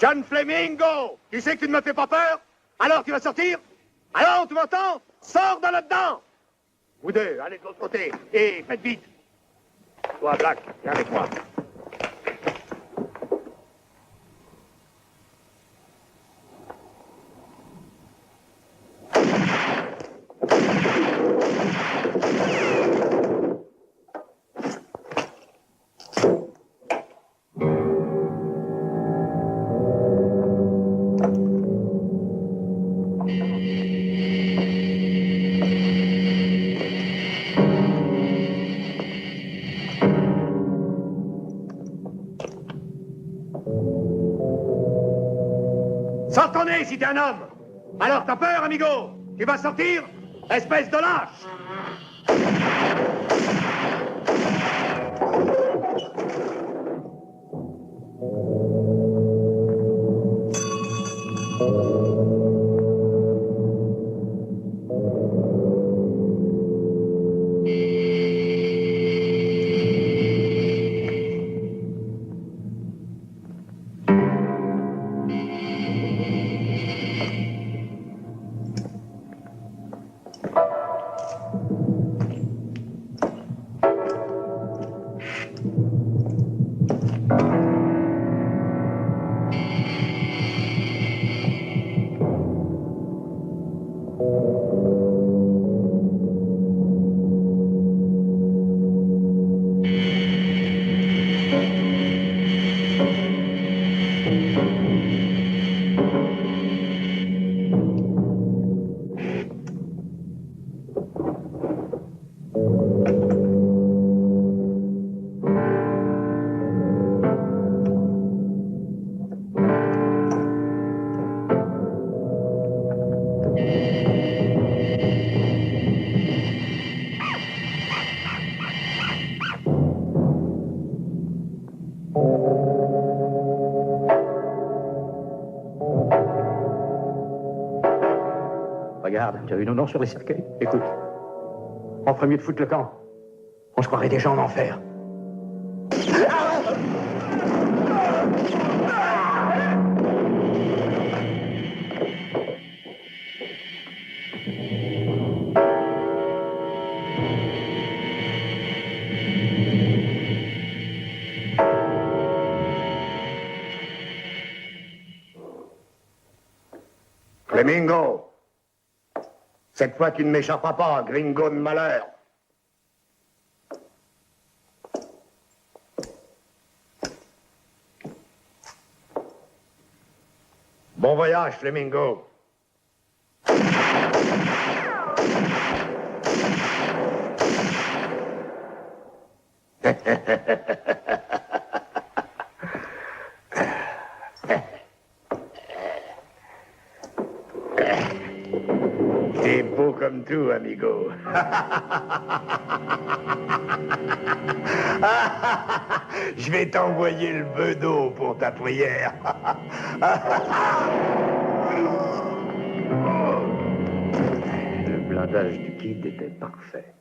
John Flamingo, tu sais que tu ne me fais pas peur? Alors tu vas sortir? Alors tu m'entends? Sors de là-dedans! Vous deux, allez de l'autre côté. Et faites vite. Toi, Black, viens avec moi. Sors ton nez si t'es un homme. Alors t'as peur, amigo? Tu vas sortir? Espèce de lâche! Regarde, tu as vu nos noms sur les cercueils? Écoute, on ferait mieux de foutre le camp. On se croirait déjà en enfer. Flamingo, cette fois tu ne m'échapperas pas, gringo de malheur. Bon voyage, Flamingo. T'es beau comme tout, amigo. Je vais t'envoyer le bedeau pour ta prière. Le blindage du kid était parfait.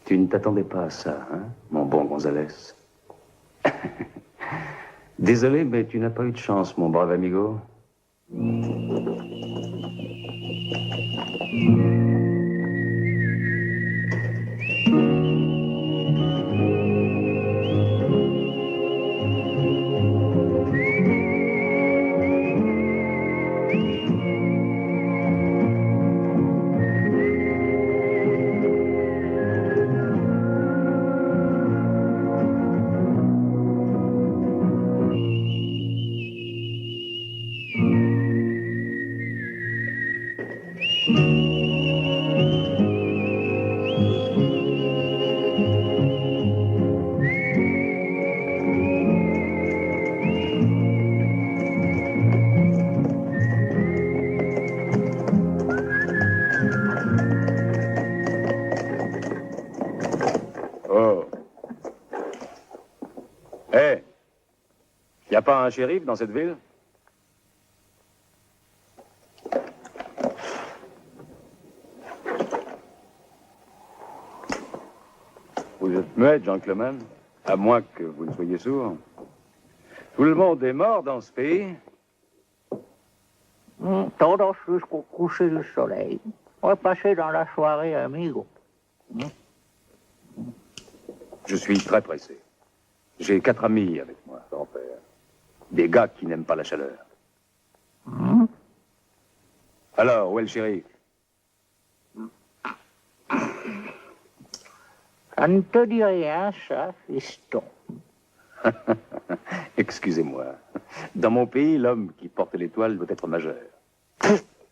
Tu ne t'attendais pas à ça, hein, mon bon Gonzalez? Désolé, mais tu n'as pas eu de chance, mon brave amigo. Y a pas un shérif dans cette ville? Vous êtes muet, gentleman, à moins que vous ne soyez sourd. Tout le monde est mort dans ce pays. Todos jusqu'au coucher du soleil. On va passer dans la soirée, amigo. Je suis très pressé. J'ai 4 amis avec moi, grand-père. Des gars qui n'aiment pas la chaleur. Alors, où est le shérif? Ça ne te dit rien, ça, fiston. Excusez-moi. Dans mon pays, l'homme qui porte l'étoile doit être majeur.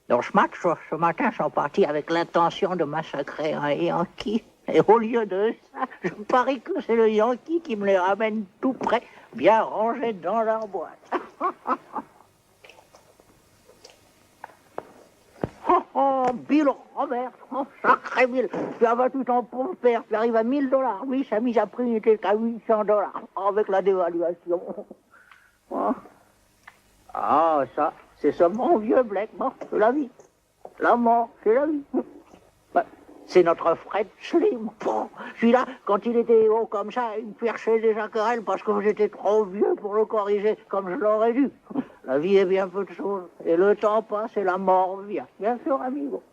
Dans ce match, ce matin, sont partis avec l'intention de massacrer un Yankee. Et au lieu de ça, je parie que c'est le Yankee qui me les ramène tout près, bien rangés dans leur boîte. Oh, Bill Robert, oh, sacré Bill, tu as battu ton pauvre père, tu arrives à $1000. Oui, sa mise à prix n'était qu'à $800 avec la dévaluation. Oh. Ah, ça, c'est ce mon vieux Black, bon, c'est la vie. La mort, c'est la vie. Ben, c'est notre Fred Slim. Bon, celui-là, quand il était haut comme ça, il me perchait déjà querelle parce que j'étais trop vieux pour le corriger comme je l'aurais dû. La vie est bien peu de choses. Et le temps passe et la mort vient. Bien sûr, amigo.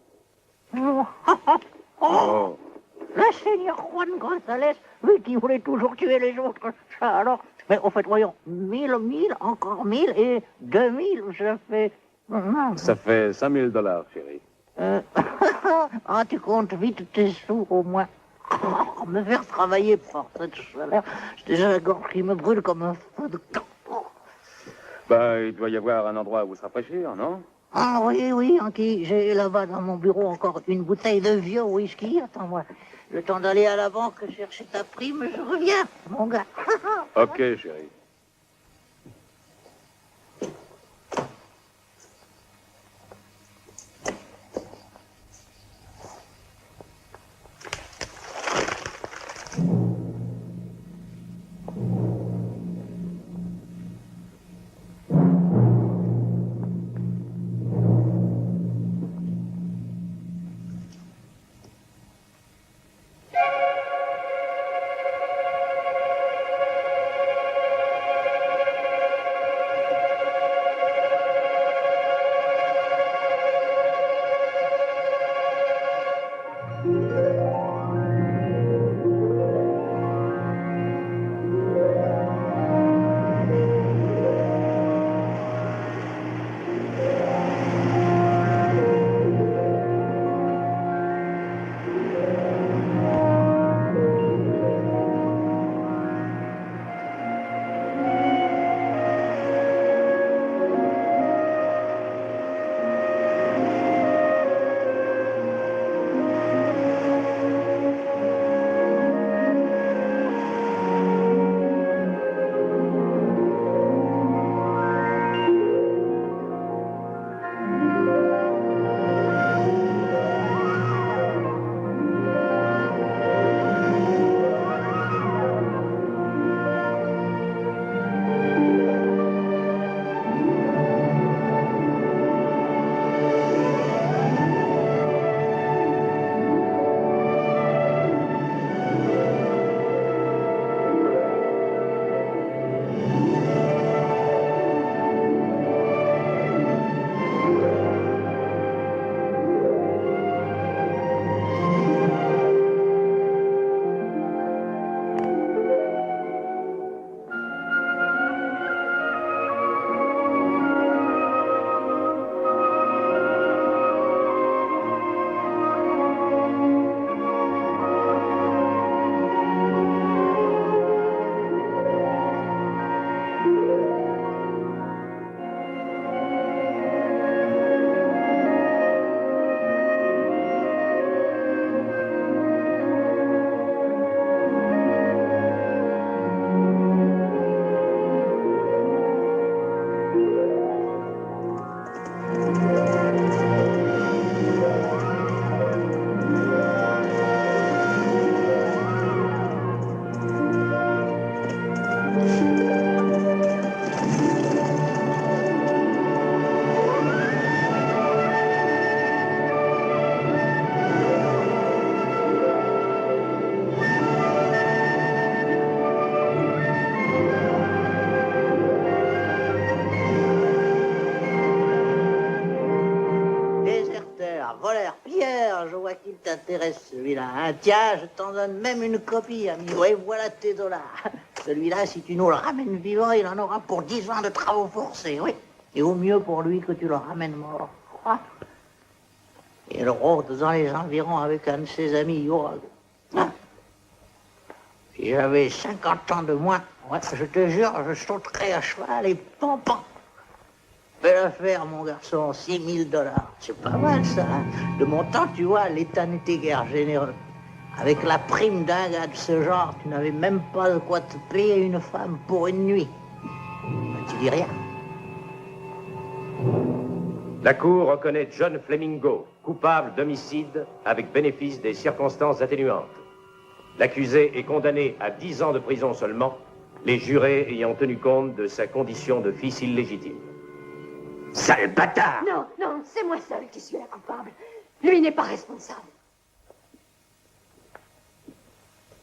Oh, le seigneur Juan González, lui qui voulait toujours tuer les autres. Ça alors. Mais au fait, voyons, 1000, encore 1000 et 2000, ça fait... Ça fait $5000, chérie. Ah, tu comptes vite tes sous, au moins. Oh, me faire travailler pour cette chaleur. J'ai déjà la gorge qui me brûle comme un feu de camp. Ben, il doit y avoir un endroit où se rafraîchir, non? Ah oui, oui, Anki, j'ai là-bas dans mon bureau encore une bouteille de vieux whisky. Attends-moi, le temps d'aller à la banque chercher ta prime, je reviens, mon gars. Ok, chérie. voleur, pilleur, je vois qu'il t'intéresse celui-là. Hein. Tiens, je t'en donne même une copie, ami. Oui, voilà tes dollars. Celui-là, si tu nous le ramènes vivant, il en aura pour 10 ans de travaux forcés, oui. Et au mieux pour lui que tu le ramènes mort. Ah. Il rôde dans les environs avec un de ses amis, Yorago. Hein. Si j'avais 50 ans de moins, ouais, je te jure, je sauterais à cheval et pan. Belle affaire, mon garçon, 6 000 $. C'est pas mal, ça. Hein. De mon temps, tu vois, l'État n'était guère généreux. Avec la prime d'un gars de ce genre, tu n'avais même pas de quoi te payer une femme pour une nuit. Ben, tu dis rien. La Cour reconnaît John Flamingo coupable d'homicide avec bénéfice des circonstances atténuantes. L'accusé est condamné à 10 ans de prison seulement, les jurés ayant tenu compte de sa condition de fils illégitime. Sale bâtard! Non, non, c'est moi seul qui suis la coupable. Lui n'est pas responsable.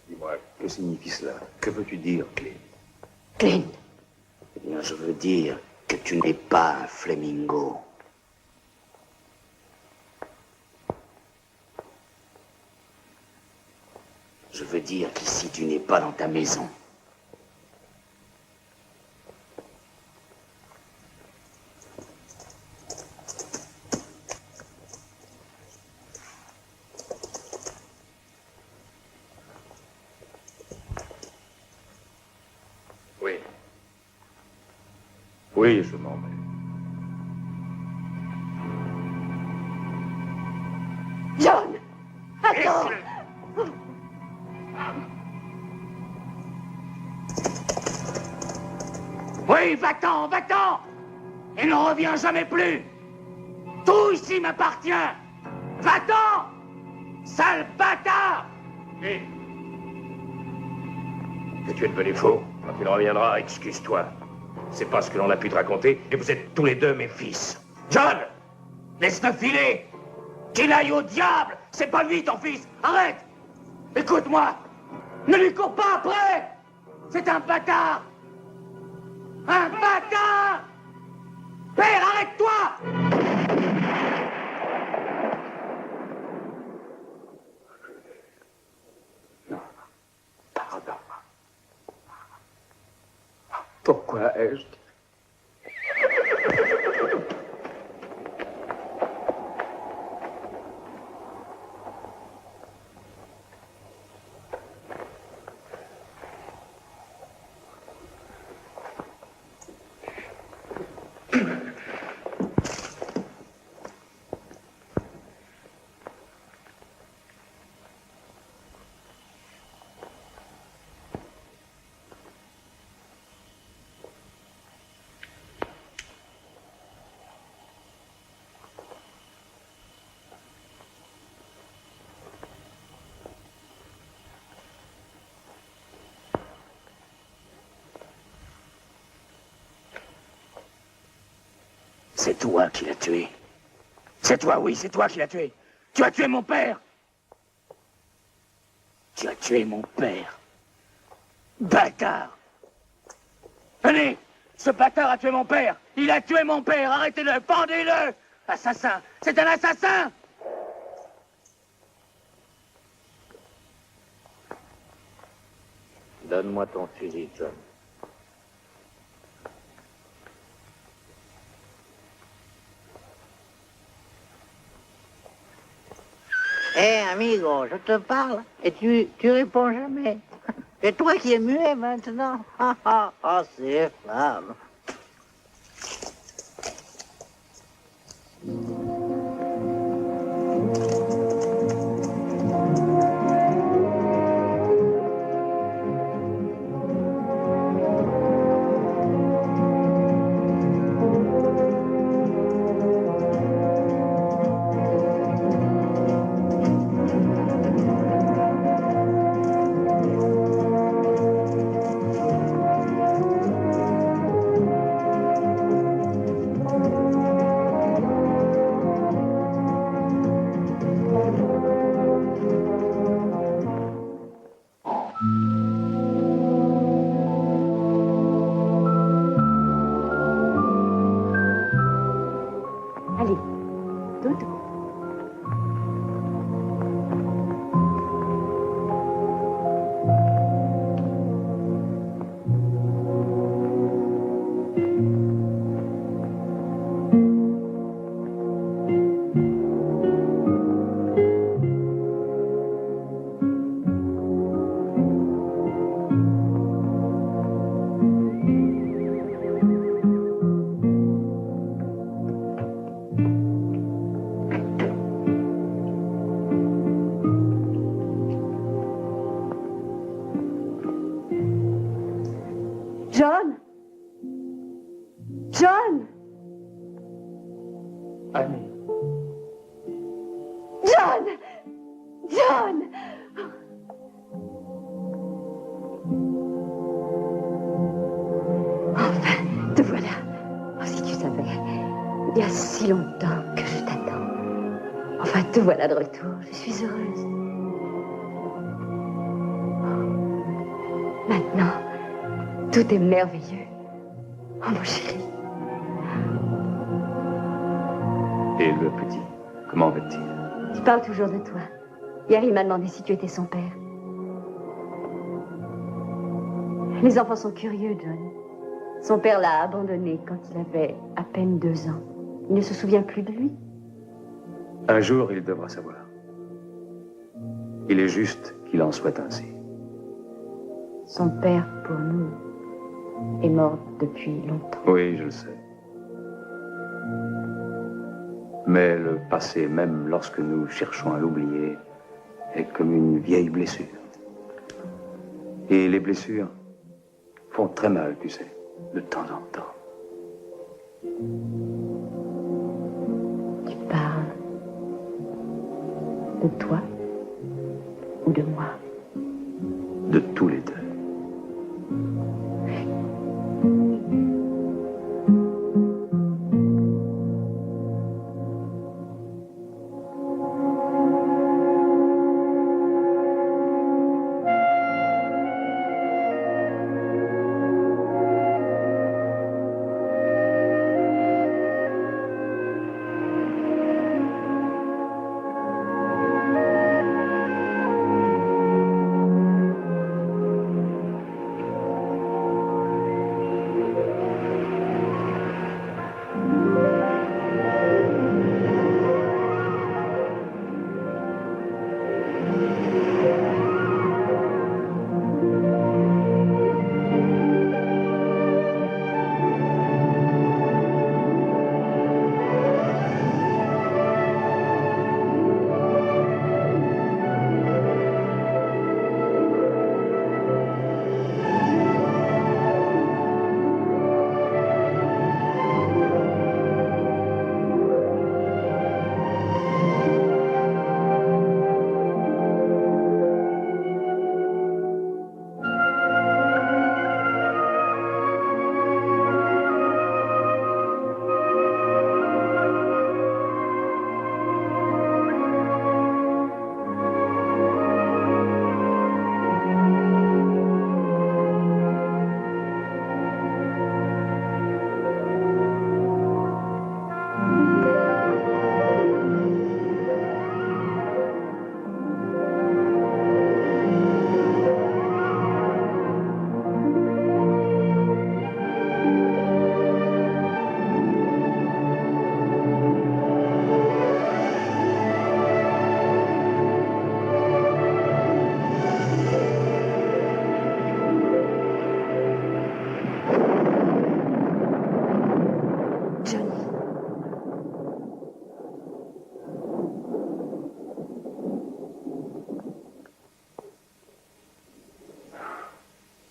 Dis-moi, que signifie cela? Que veux-tu dire, Clint? Clint, Eh bien, je veux dire que tu n'es pas un Flamingo. Je veux dire qu'ici, tu n'es pas dans ta maison. Oui. Oui, je m'en vais. John, attends. Oui, va-t'en, va-t'en! Et ne reviens jamais plus! Tout ici m'appartient! Va-t'en! Sale bâtard! Que tu es devenu faux. Quand il reviendra, excuse-toi. C'est pas ce que l'on a pu te raconter, et vous êtes tous les deux mes fils. John! Laisse-le filer! Qu'il aille au diable! C'est pas lui ton fils! Arrête! Écoute-moi! Ne lui cours pas après! C'est un bâtard! Un bâtard! Père, arrête-toi! Pardon. Pourquoi ai-je... C'est toi qui l'as tué. C'est toi, oui, c'est toi qui l'as tué. Tu as tué mon père. Tu as tué mon père. Bâtard! Venez! Ce bâtard a tué mon père! Il a tué mon père! Arrêtez-le! Pendez-le! Assassin! C'est un assassin! Donne-moi ton fusil, John. Hé, amigo, je te parle et tu réponds jamais. C'est toi qui es muet maintenant. Ah, c'est femme. allez, dodo. Enfin, te voilà de retour. Je suis heureuse. Maintenant, tout est merveilleux. Oh, mon chéri. Et le petit, comment va-t-il? Il parle toujours de toi. Hier, il m'a demandé si tu étais son père. Les enfants sont curieux, John. Son père l'a abandonné quand il avait à peine 2 ans. Il ne se souvient plus de lui. Un jour, il devra savoir. Il est juste qu'il en soit ainsi. Son père, pour nous, est mort depuis longtemps. Oui, je le sais. Mais le passé, même lorsque nous cherchons à l'oublier, est comme une vieille blessure. Et les blessures font très mal, tu sais, de temps en temps. Tu parles de toi ou de moi? De tous les deux.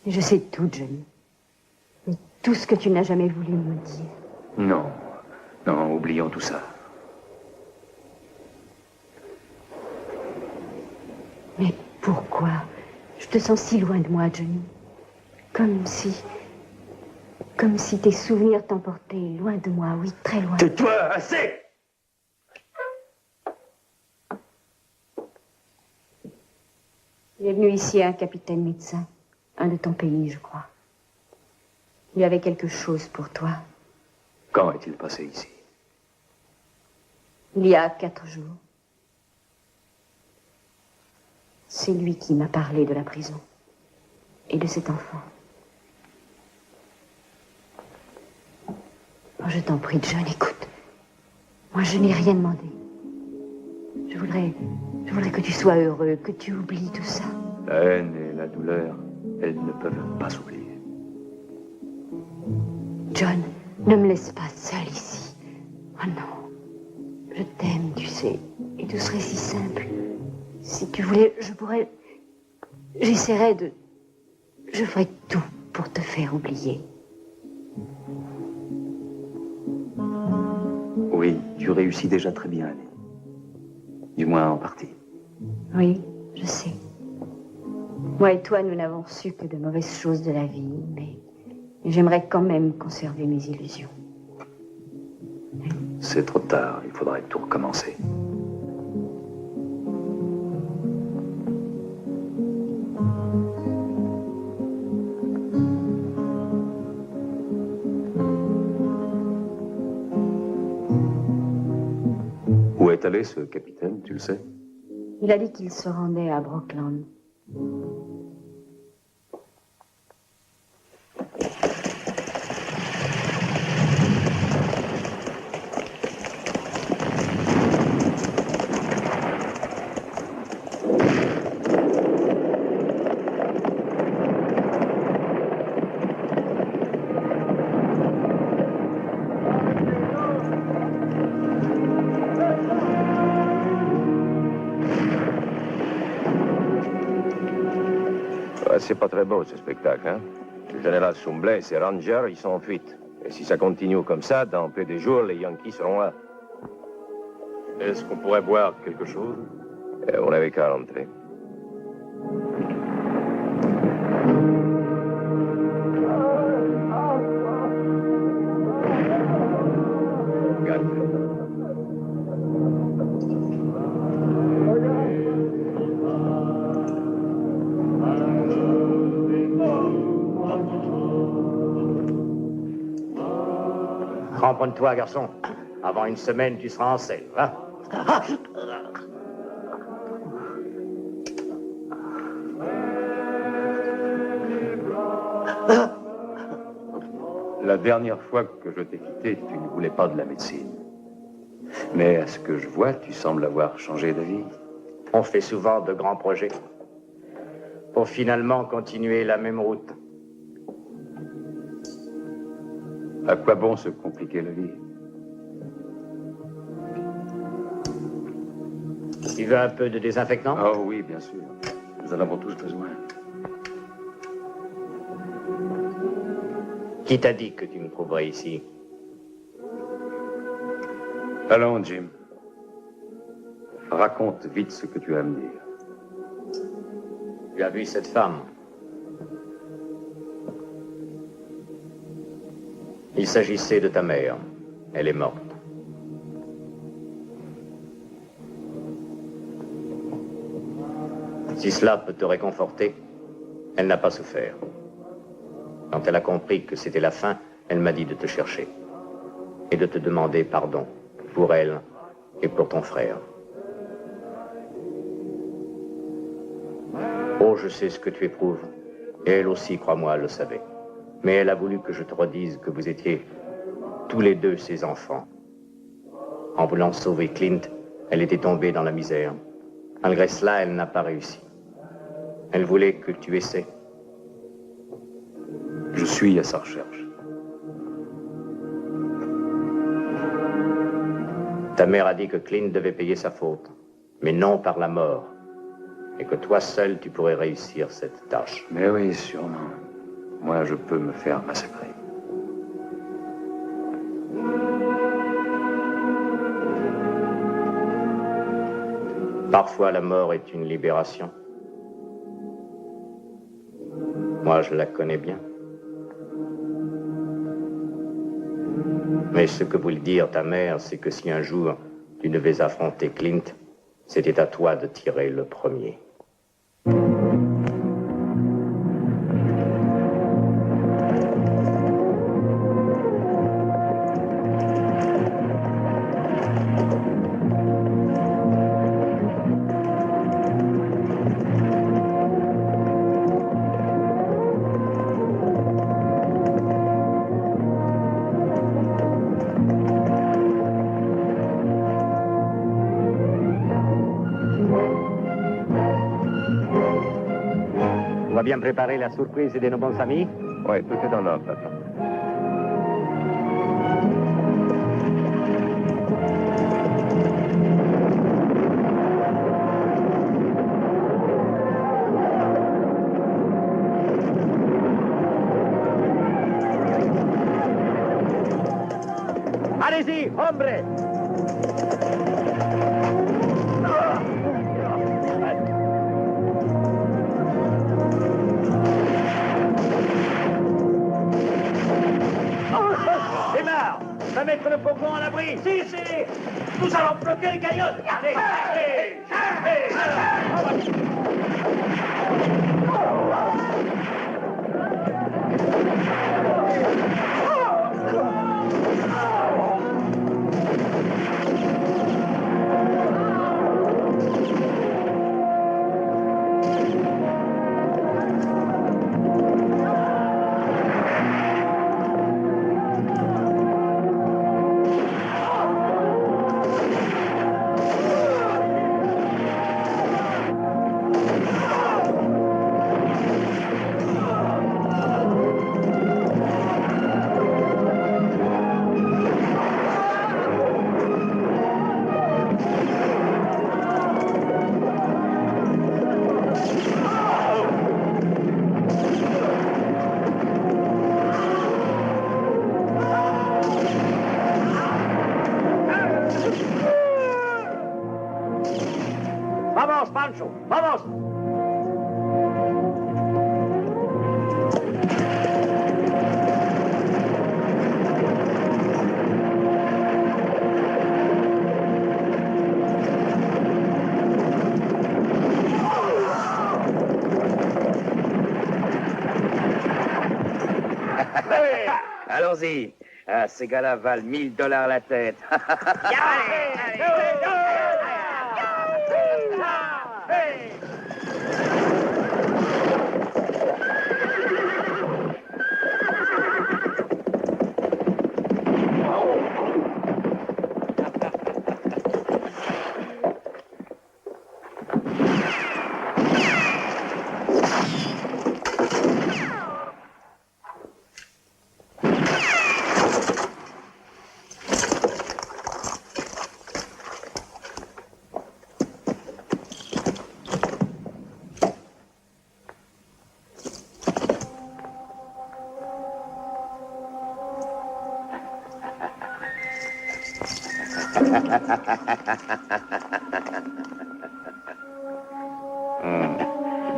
Je sais tout, Johnny. Et tout ce que tu n'as jamais voulu me dire. Non, non, oublions tout ça. Mais pourquoi? Je te sens si loin de moi, Johnny. Comme si tes souvenirs t'emportaient loin de moi, oui, très loin. Tais-toi, assez! Il est venu ici un capitaine médecin, un de ton pays, je crois. Il avait quelque chose pour toi. Quand est-il passé ici? Il y a 4 jours. C'est lui qui m'a parlé de la prison et de cet enfant. Oh, je t'en prie, John, écoute. Moi, je n'ai rien demandé. Je voudrais que tu sois heureux, que tu oublies tout ça. La haine et la douleur, elles ne peuvent pas s'oublier. John, ne me laisse pas seule ici. Oh non. Je t'aime, tu sais. Et tout serait si simple. Si tu voulais, j'essaierais de... Je ferais tout pour te faire oublier. Oui, tu réussis déjà très bien, Annie. Du moins en partie. Oui, je sais. Moi et toi, nous n'avons su que de mauvaises choses de la vie, mais j'aimerais quand même conserver mes illusions. C'est trop tard, il faudrait tout recommencer. est allé, ce capitaine, tu le sais? Il a dit qu'il se rendait à Brockland. C'est pas très beau ce spectacle, hein? Le général Soumblet et ses rangers, ils sont en fuite. Et si ça continue comme ça, dans peu de jours, les Yankees seront là. Est-ce qu'on pourrait boire quelque chose? On n'avait qu'à rentrer. Cramponne-toi, garçon. Avant une semaine, tu seras en selle, va. La dernière fois que je t'ai quitté, tu ne voulais pas de la médecine. Mais à ce que je vois, tu sembles avoir changé d'avis. On fait souvent de grands projets pour finalement continuer la même route. À quoi bon se compliquer la vie? Tu veux un peu de désinfectant? Oh oui, bien sûr. Nous en avons tous besoin. Qui t'a dit que tu me trouverais ici? Allons, Jim. Raconte vite ce que tu as à me dire. Tu as vu cette femme? Il s'agissait de ta mère. Elle est morte. Si cela peut te réconforter, elle n'a pas souffert. Quand elle a compris que c'était la fin, elle m'a dit de te chercher et de te demander pardon pour elle et pour ton frère. Oh, je sais ce que tu éprouves. Et elle aussi, crois-moi, le savait. Mais elle a voulu que je te redise que vous étiez tous les deux ses enfants. En voulant sauver Clint, elle était tombée dans la misère. Malgré cela, elle n'a pas réussi. Elle voulait que tu essaies. Je suis à sa recherche. Ta mère a dit que Clint devait payer sa faute, mais non par la mort. Et que toi seul, tu pourrais réussir cette tâche. Mais oui, sûrement. Moi, je peux me faire massacrer. Parfois, la mort est une libération. Moi, je la connais bien. Mais ce que voulait dire ta mère, c'est que si un jour tu devais affronter Clint, c'était à toi de tirer le premier. On va bien préparer la surprise de nos bons amis? Oui, tout est dans l'ordre maintenant. Allez-y, hombre! Va mettre le fourgon à l'abri. Si, si. Nous allons bloquer les cagnottes. Allez, allez, allez. Vamos, Pancho, vamos. Allons-y. Ah, ces gars-là valent $1000 la tête.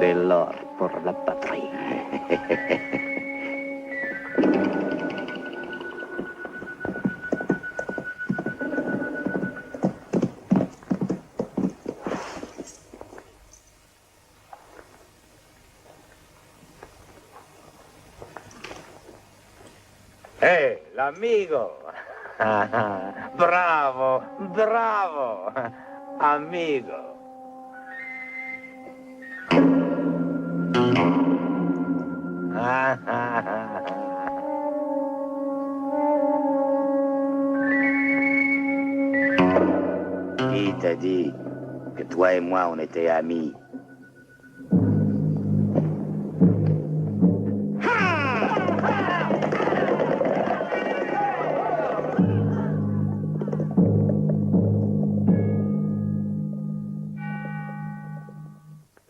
De l'or pour la patrie. Hey, l'amigo. Bravo, bravo, amigo. Qui t'a dit que toi et moi, on était amis?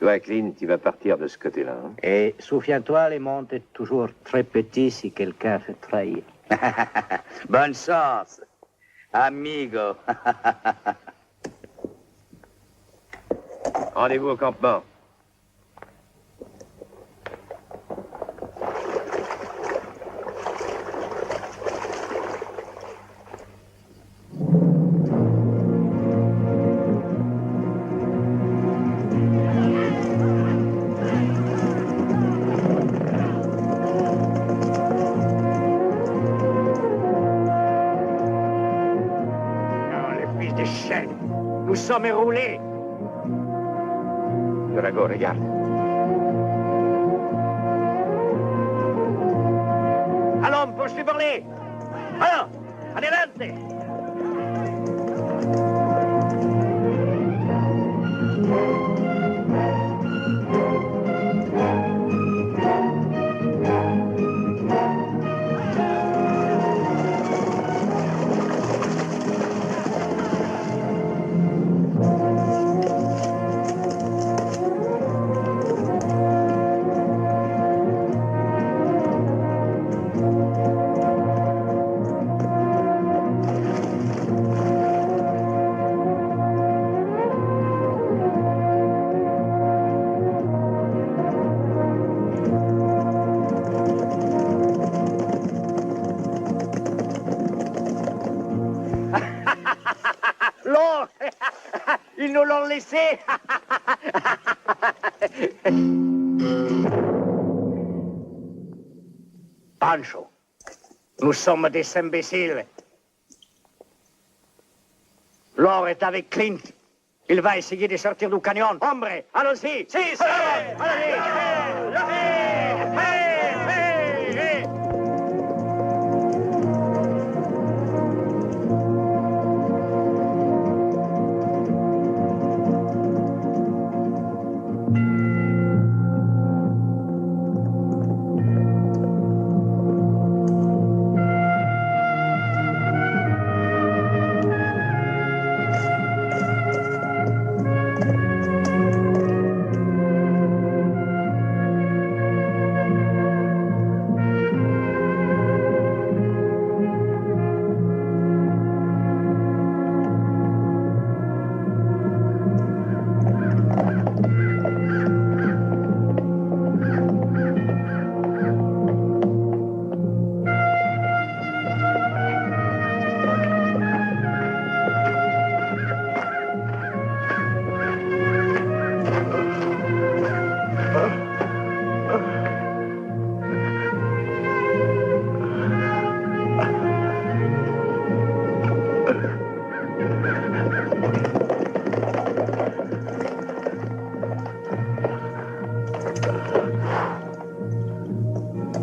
Toi, Clint, tu vas partir de ce côté-là. Hein? Et souviens-toi, le monde est toujours très petit si quelqu'un fait trahir. Bonne chance, amigo. Rendez-vous au campement. Nous sommes roulés. Drago, regarde. Allons, poursuivons-les. Alors, adelante. L'or, ils nous l'ont laissé. Pancho, nous sommes des imbéciles. L'or est avec Clint. Il va essayer de sortir du canyon. Hombre, allons-y. Si, allons-y.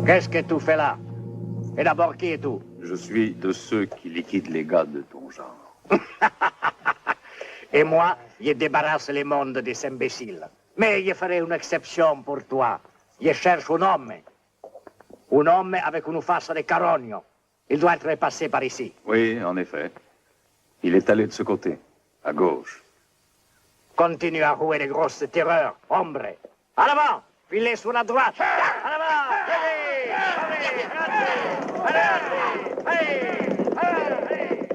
Qu'est-ce que tu fais là? Et d'abord, qui es tu? Je suis de ceux qui liquident les gars de ton genre. Et moi, je débarrasse le monde des imbéciles. Mais je ferai une exception pour toi. Je cherche un homme. Un homme avec une face de carogno. Il doit être passé par ici. Oui, en effet. Il est allé de ce côté, à gauche. Continue à jouer les grosses terreurs, hombre. À l'avant, filez sur la droite. À l'avant, allez, allez, allez, allez, allez.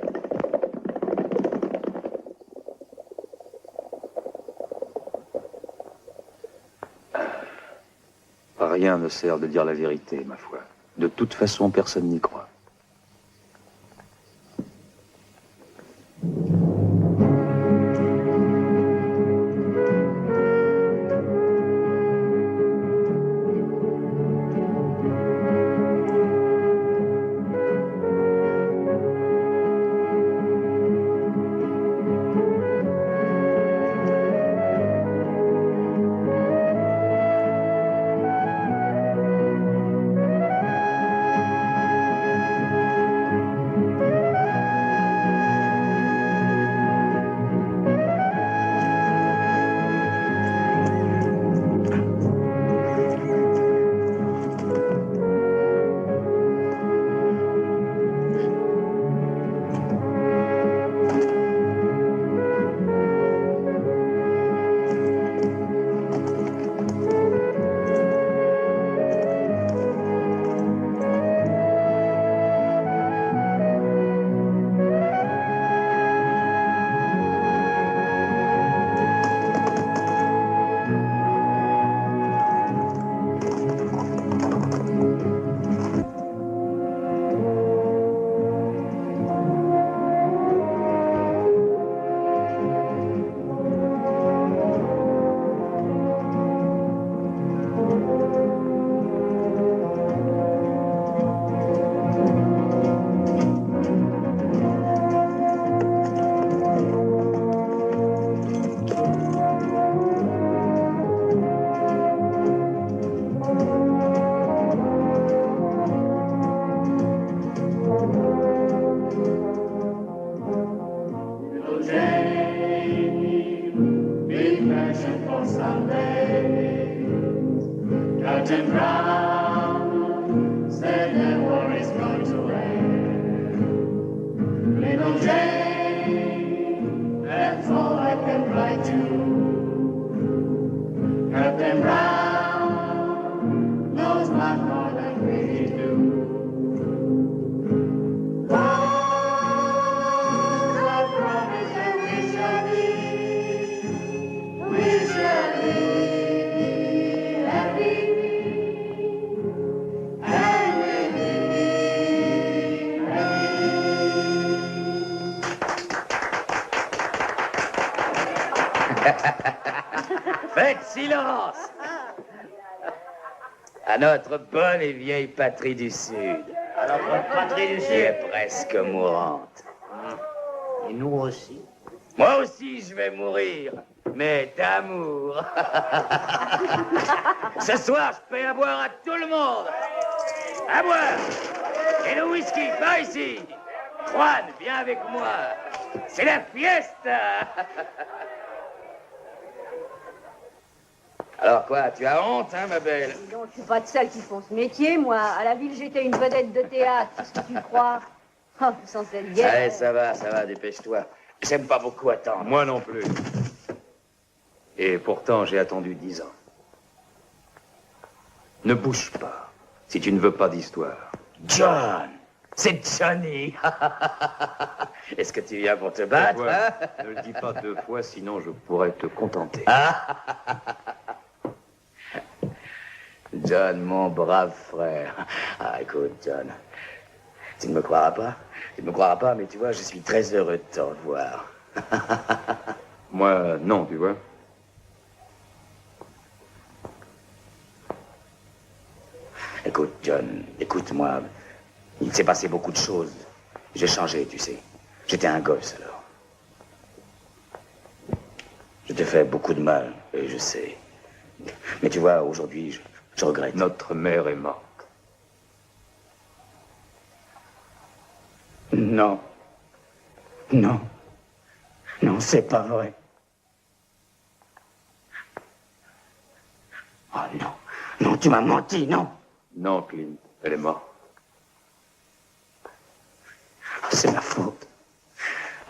Rien ne sert de dire la vérité, ma foi. De toute façon, personne n'y croit. Faites silence! À notre bonne et vieille patrie du Sud. À notre patrie du Qui Sud. est presque mourante. Et nous aussi. Moi aussi, je vais mourir, mais d'amour. Ce soir, je paie à boire à tout le monde. À boire! Et le whisky, par ici. Juan, viens avec moi. C'est la fiesta! Alors quoi, tu as honte, hein, ma belle? Non, je suis pas de celles qui font ce métier, moi. À la ville, j'étais une vedette de théâtre. Qu'est-ce que tu crois? Oh, sans cette guerre. Allez, ça va, dépêche-toi. J'aime pas beaucoup attendre. Moi non plus. Et pourtant, j'ai attendu 10 ans. Ne bouge pas, si tu ne veux pas d'histoire. John! C'est Johnny! Est-ce que tu viens pour te battre, Ouais, hein? ne le dis pas 2 fois, sinon je pourrais te contenter. John, mon brave frère. Ah, écoute, John, tu ne me croiras pas? Tu ne me croiras pas, mais tu vois, je suis très heureux de te revoir. Moi, non, tu vois. Écoute, John, écoute-moi. Il s'est passé beaucoup de choses. J'ai changé, tu sais. J'étais un gosse, alors. Je t'ai fait beaucoup de mal, et je sais. Mais tu vois, aujourd'hui, je regrette. Notre mère est morte. Non. Non, c'est pas vrai. Oh non. Non, tu m'as menti, non. Non, Clint, elle est morte. C'est ma faute.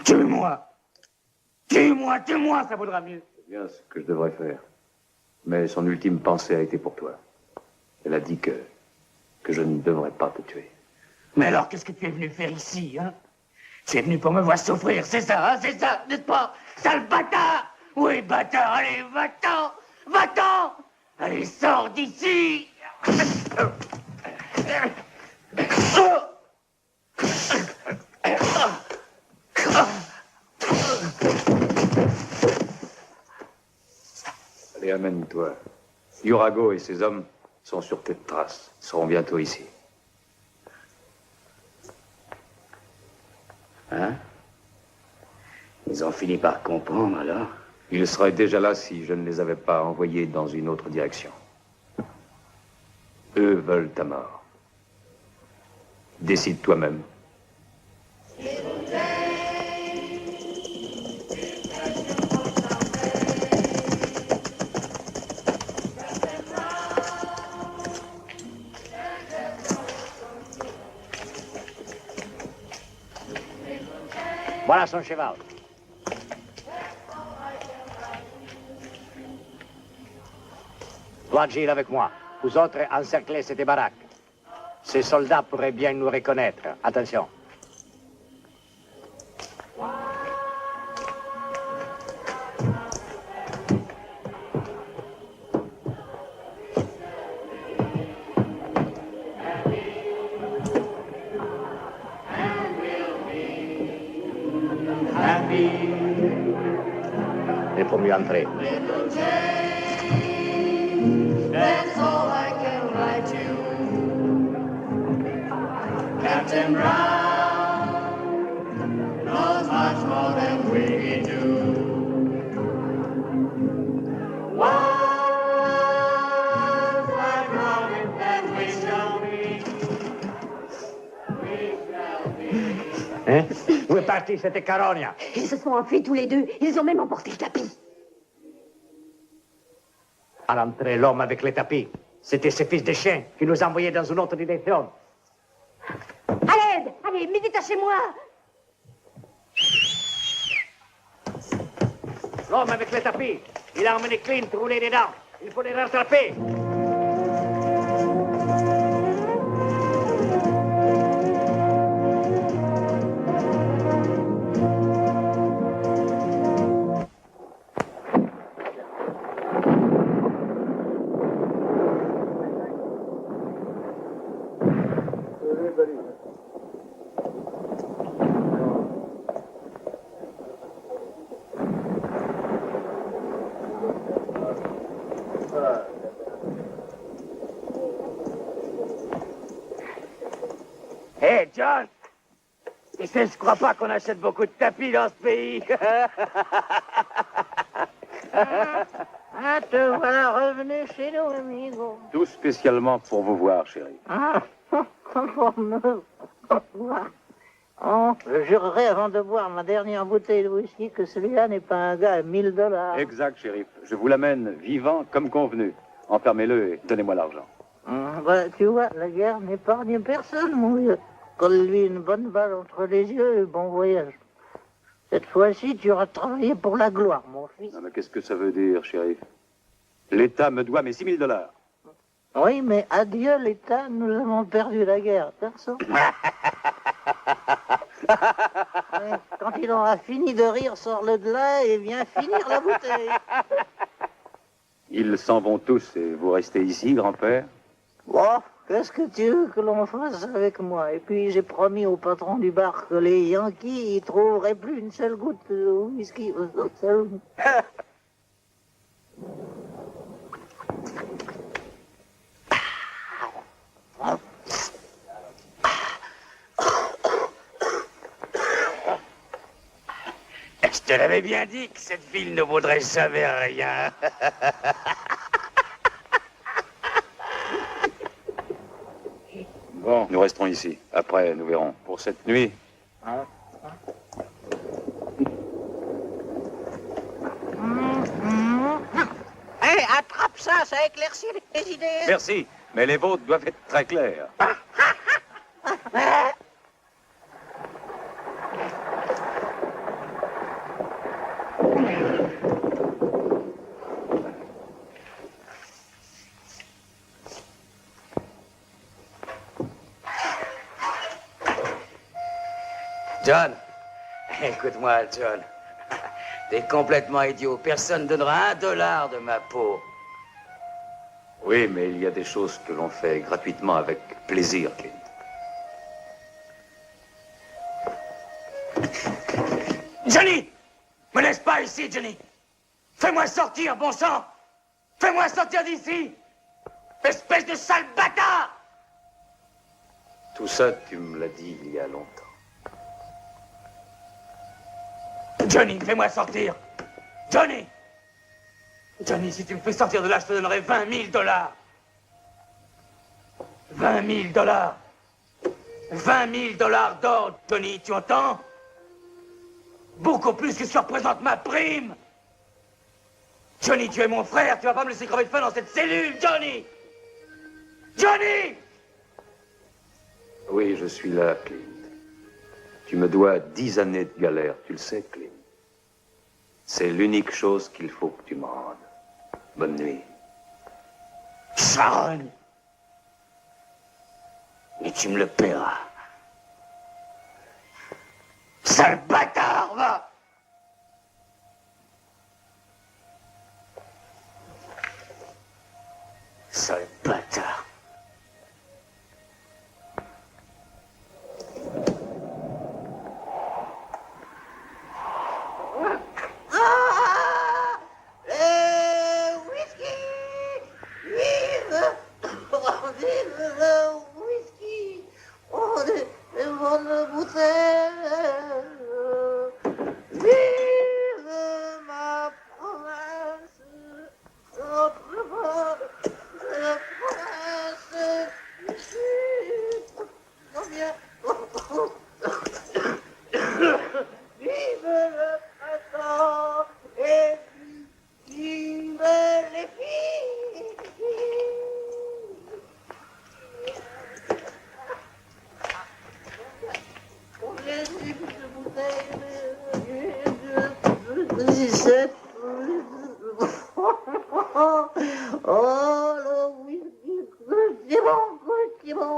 Tue-moi. Tue-moi, tue-moi, ça vaudra mieux. C'est bien ce que je devrais faire. Mais son ultime pensée a été pour toi. Elle a dit que je ne devrais pas te tuer. Mais alors, qu'est-ce que tu es venu faire ici, hein? Tu es venu pour me voir souffrir, c'est ça, hein, c'est ça, n'est-ce pas? Sale bâtard! Oui, bâtard, allez, va-t'en! Va-t'en! Allez, sors d'ici! Allez, amène-toi. Urago et ses hommes sont sur tes traces. Ils seront bientôt ici. Hein? Ils ont fini par comprendre, alors? Ils seraient déjà là si je ne les avais pas envoyés dans une autre direction. Eux veulent ta mort. Décide toi-même. Voilà son cheval. Toi, Jill, avec moi. Vous autres, encerclez cette baraque. Ces soldats pourraient bien nous reconnaître. Attention. Il faut mieux entrer. That's all I can write you, Captain Brown knows much more than we do. Once I promise that we shall be. Hein? Où est parti cette carogne? Ils se sont enfuis tous les deux. Ils ont même emporté le tapis. À l'entrée, l'homme avec les tapis. C'était ce fils de chien qui nous envoyait dans une autre direction. À l'aide! Allez, mais détachez-moi! L'homme avec les tapis. Il a emmené Clint roulé dedans. Il faut les rattraper. Hé, John! Tu sais, je crois pas qu'on achète beaucoup de tapis dans ce pays. Ah, te voilà revenu chez nous, amigo. Tout spécialement pour vous voir, chérie. Ah, pour me voir. Oh, je jurerai avant de boire ma dernière bouteille de whisky que celui-là n'est pas un gars à $1000. Exact, shérif. Je vous l'amène vivant comme convenu. Enfermez-le et donnez-moi l'argent. Bah, tu vois, la guerre n'épargne personne, mon vieux. Colle-lui une bonne balle entre les yeux et bon voyage. Cette fois-ci, tu auras travaillé pour la gloire, mon fils. Non, mais qu'est-ce que ça veut dire, shérif? L'État me doit mes $6000. Oui, mais adieu l'État, nous avons perdu la guerre, perso. Ouais, quand il aura fini de rire, sors-le de là et viens finir la bouteille. Ils s'en vont tous et vous restez ici, grand-père? Bon, qu'est-ce que tu veux que l'on fasse avec moi? Et puis j'ai promis au patron du bar que les Yankees y trouveraient plus une seule goutte de whisky. Je te l'avais bien dit que cette ville ne vaudrait jamais rien. Bon, nous resterons ici. Après, nous verrons. Pour cette nuit, attrape ça, ça éclaircit les idées. Merci, mais les vôtres doivent être très clairs. John, écoute-moi, John. T'es complètement idiot. Personne ne donnera $1 de ma peau. Oui, mais il y a des choses que l'on fait gratuitement avec plaisir, Clint. Johnny! Me laisse pas ici, Johnny! Fais-moi sortir, bon sang! Fais-moi sortir d'ici! Espèce de sale bâtard! Tout ça, tu me l'as dit il y a longtemps. Johnny, fais-moi sortir! Johnny! Johnny, si tu me fais sortir de là, je te donnerai $20 000. $20 000. $20 000 d'or, Johnny, tu entends? Beaucoup plus que ce que représente ma prime! Johnny, tu es mon frère, tu vas pas me laisser crever de faim dans cette cellule, Johnny! Johnny! Oui, je suis là, Clint. Tu me dois 10 années de galère, tu le sais, Clint. C'est l'unique chose qu'il faut que tu me rendes. Bonne nuit. Sharon! Mais tu me le paieras. Sale bâtard, va! Sale bâtard. Vive le whisky! Oh, de bonne bouteille! Vive ma province! Oh, province! Du Sud! Combien? Vive le printemps! Et vive les filles! Oh, le whisky, c'est bon,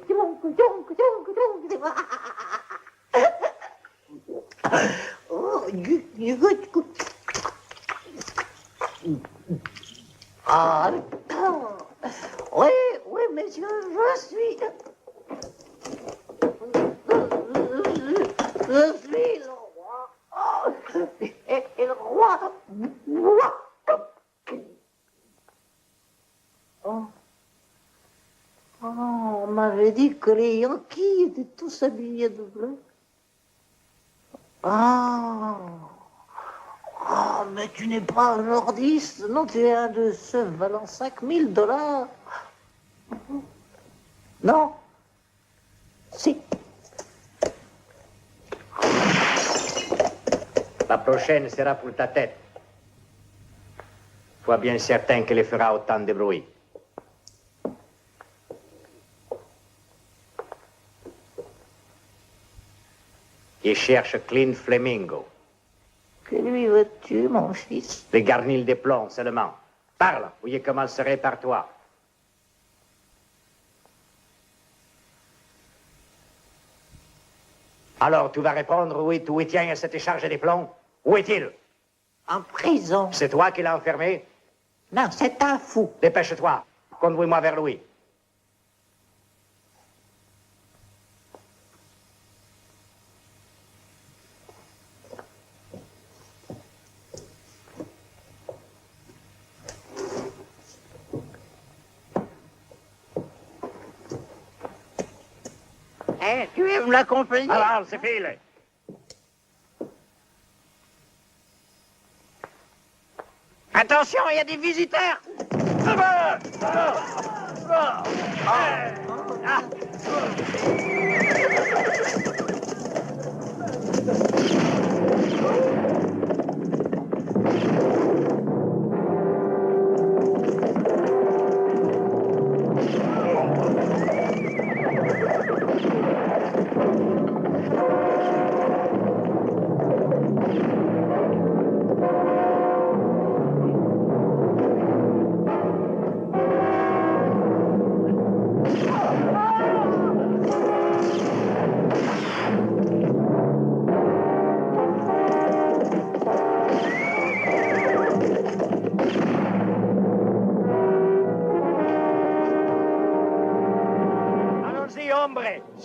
c'est bon, c'est bon, c'est bon. Oh, ah, oui, oui, messieurs, je suis... Je suis le roi. Oh, et le roi. Oh. Oh, on m'avait dit que les Yankees étaient tous habillés de bleu. Ah. Oh, mais tu n'es pas un nordiste, non, tu es un de ceux valant $5 000. Non. Si. La prochaine sera pour ta tête. Sois bien certain qu'elle fera autant de bruit. Et cherche Clint Flamingo. Que lui veux-tu, mon fils? Les garnils de plomb seulement. Parle, ou il commencerait par toi. Alors, tu vas répondre où il tient cette charge de plomb? Où est-il? En prison. C'est toi qui l'as enfermé? Non, c'est un fou. Dépêche-toi. Conduis-moi vers lui. Eh, tu aimes l'accompagner? Alors, c'est file. Attention, il y a des visiteurs.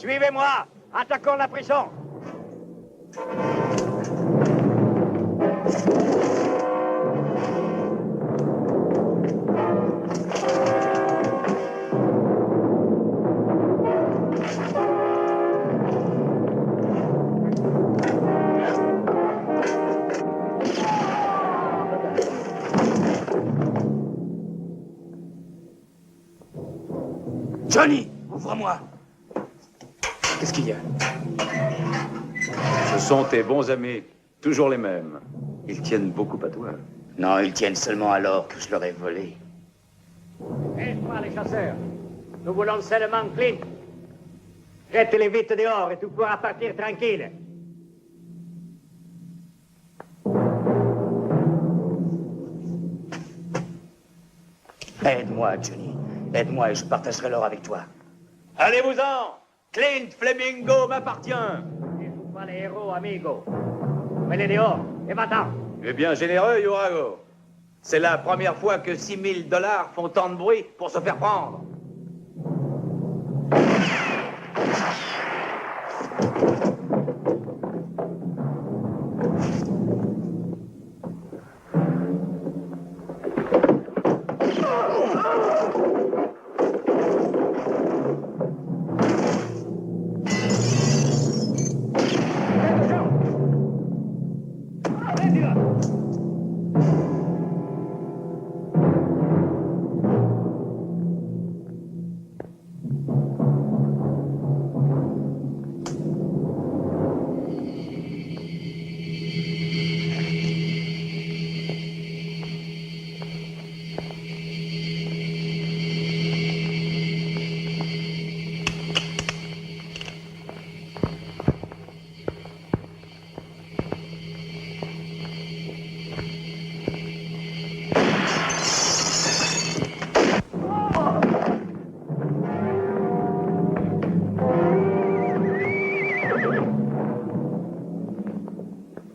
Suivez-moi. Attaquons la prison. Johnny, ouvre-moi. Qu'est-ce qu'il y a? Ce sont tes bons amis, toujours les mêmes. Ils tiennent beaucoup à toi. Non, ils tiennent seulement à l'or que je leur ai volé. Laisse-moi les chasseurs. Nous voulons seulement Clint. Jette-les vite dehors et tu pourras partir tranquille. Aide-moi, Johnny. Aide-moi et je partagerai l'or avec toi. Allez-vous-en! Clint Flamingo m'appartient! Ne joue pas les héros, amigo. Mets-les dehors et va-t'en. Eh bien, généreux, Yorago. C'est la première fois que $6 000 font tant de bruit pour se faire prendre.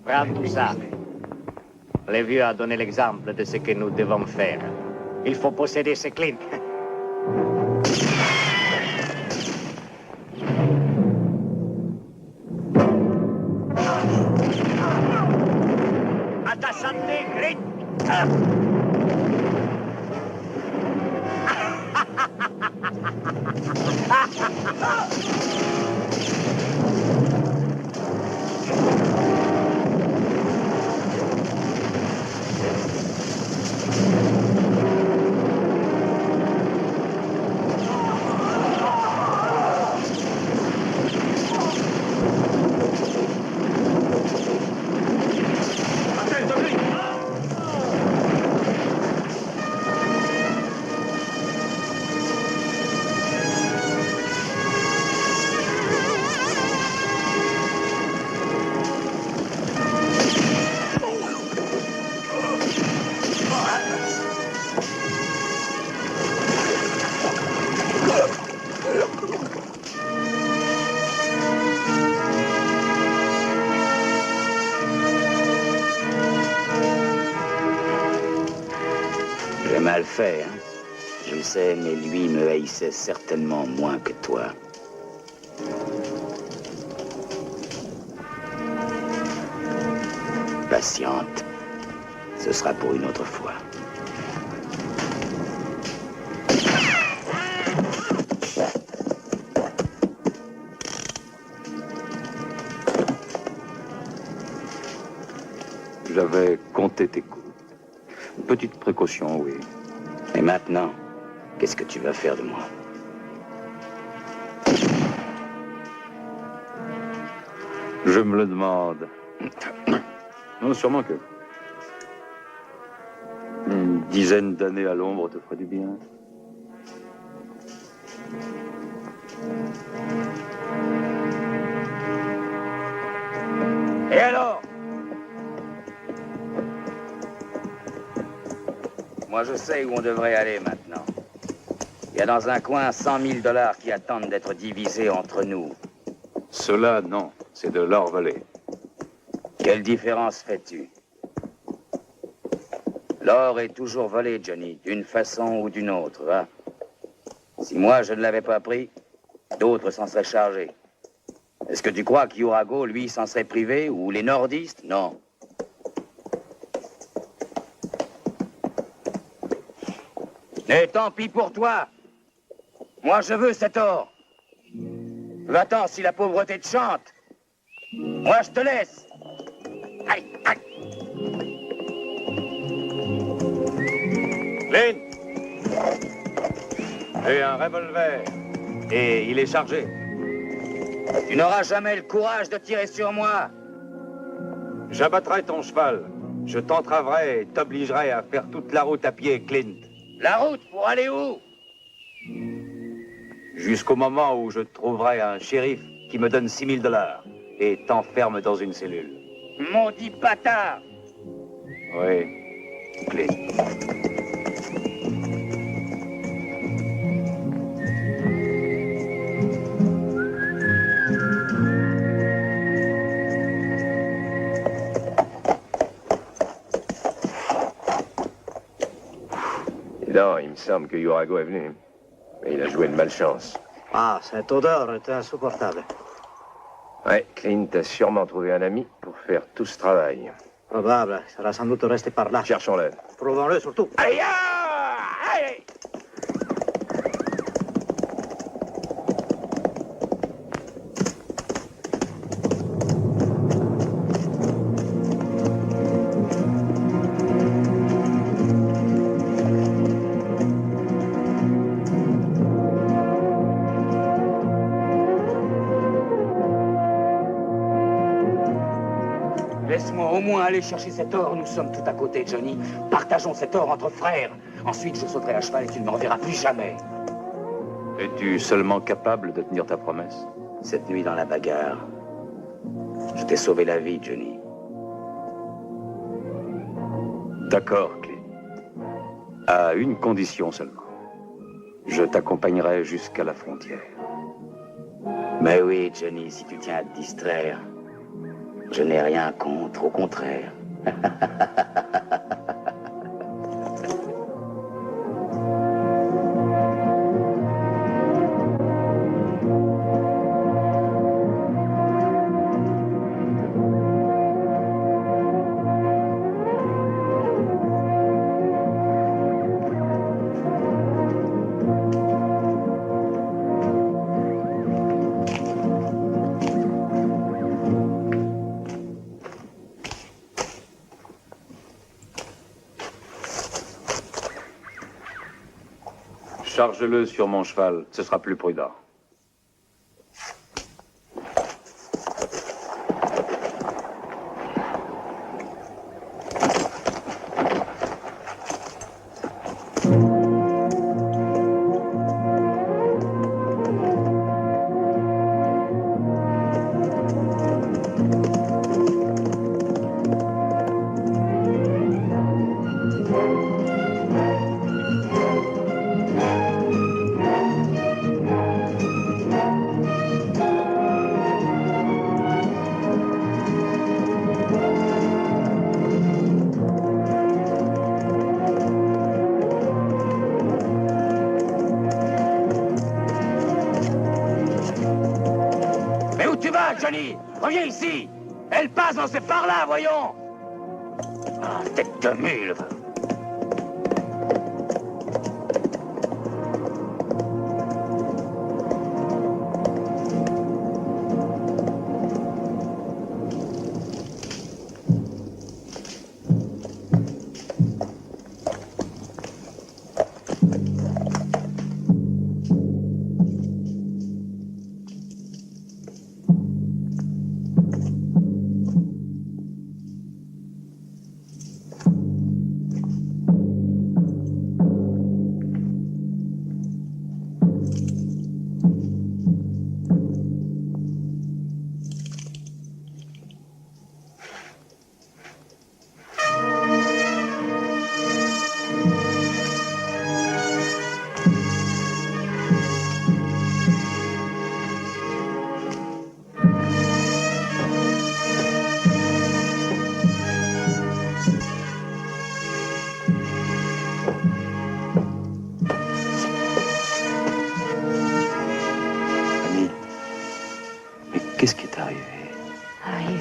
Prends tout ça. Le vieux a donné l'exemple de ce que nous devons faire. Il faut posséder ce Clint. À ta santé, Clint. J'ai mal fait, hein. Je le sais, mais lui me haïssait certainement moins que toi. Patiente. Ce sera pour une autre fois. J'avais compté tes coups. Une petite précaution, oui. Et maintenant, qu'est-ce que tu vas faire de moi? Je me le demande. Non, sûrement que... Une dizaine d'années à l'ombre te ferait du bien. Et alors? Moi, je sais où on devrait aller maintenant. Il y a dans un coin 100 000 $ qui attendent d'être divisés entre nous. Cela, non. C'est de l'or volé. Quelle différence fais-tu? L'or est toujours volé, Johnny, d'une façon ou d'une autre, va. Si moi, je ne l'avais pas pris, d'autres s'en seraient chargés. Est-ce que tu crois qu'Urago, lui, s'en serait privé? Ou les nordistes? Non. Et tant pis pour toi. Moi, je veux cet or. Va-t'en si la pauvreté te chante. Moi, je te laisse. Aïe, aïe. Clint! J'ai un revolver. Et il est chargé. Tu n'auras jamais le courage de tirer sur moi. J'abattrai ton cheval. Je t'entraverai et t'obligerai à faire toute la route à pied, Clint. La route pour aller où? Jusqu'au moment où je trouverai un shérif qui me donne $6000 et t'enferme dans une cellule. Maudit bâtard! Oui, Clint. Non, il me semble que Urago est venu. Mais il a joué de malchance. Ah, cette odeur était insupportable. Ouais, Clint a sûrement trouvé un ami pour faire tout ce travail. Probable, il sera sans doute resté par là. Cherchons-le. Prouvons-le surtout. Aïe! Aïe! Laisse-moi au moins aller chercher cet or. Nous sommes tout à côté, Johnny. Partageons cet or entre frères. Ensuite, je sauterai à cheval et tu ne m'en verras plus jamais. Es-tu seulement capable de tenir ta promesse? Cette nuit dans la bagarre, je t'ai sauvé la vie, Johnny. D'accord, Clint. À une condition seulement. Je t'accompagnerai jusqu'à la frontière. Mais oui, Johnny, si tu tiens à te distraire, je n'ai rien contre, au contraire. Charge-le sur mon cheval, ce sera plus prudent. Johnny, reviens ici. Elle passe, c'est par là, voyons. Ah, tête de mule.